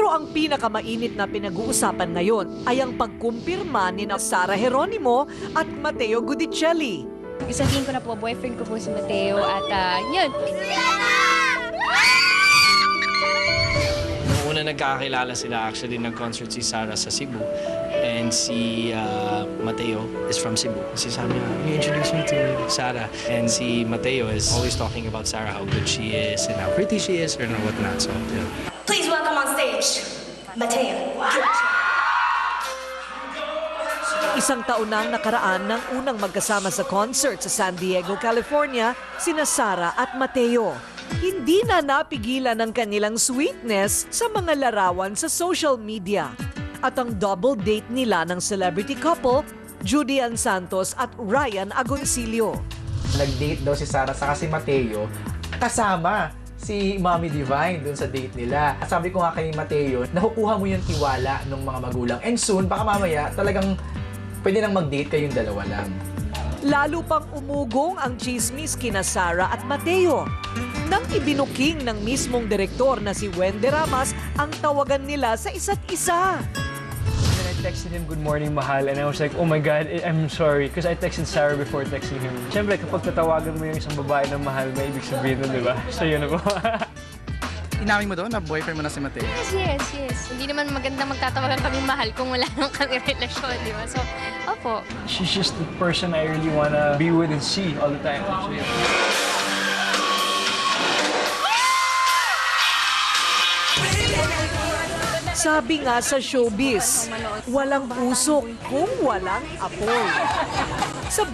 Pero ang pinakamainit na pinag-uusapan ngayon ay ang pagkumpirma ni Sara Geronimo at Matteo Gudicelli. Sabihin ko na po, boyfriend ko po si Matteo at yun. Noong una nagkakakilala sila, actually nag-concert si Sara sa Cebu and si Matteo is from Cebu. Si sabi niya, "You introduce me to Sara." And si Matteo is always talking about Sara, how good she is and how pretty she is or whatnot. So, yeah. Please welcome on stage, Matteo. Isang taon na ang nakaraan ng unang magkasama sa concert sa San Diego, California, sina Sara at Matteo. Hindi na napigilan ang kanilang sweetness sa mga larawan sa social media. At ang double date nila ng celebrity couple, Judy Ann Santos at Ryan Agoncillo. Nag-date daw si Sara sa si Matteo kasama si Mommy Divine dun sa date nila. At sabi ko nga kay Matteo, nakukuha mo yung tiwala ng mga magulang. And soon, baka mamaya, talagang pwede nang mag-date kayong dalawa lang. Lalo pang umugong ang chismis kina Sara at Matteo. Nang ibinuking ng mismong direktor na si Wendy Ramas ang tawagan nila sa isa't isa. And I texted him, "Good morning, mahal." And I was like, "Oh my God, I'm sorry." Because I texted Sarah before texting him. Siyempre, kapag tatawagan mo yung isang babae ng mahal, may ibig sabihin nun, di ba? So yun na po. Inamin mo doon na boyfriend mo na si Matteo? Yes. Hindi naman maganda magtatawagan kami mahal kung wala nang kami relasyon, di ba? So, opo. She's just the person I really wanna be with and see all the time. So yun. Sabi nga sa showbiz, walang usok kung walang apoy. Sa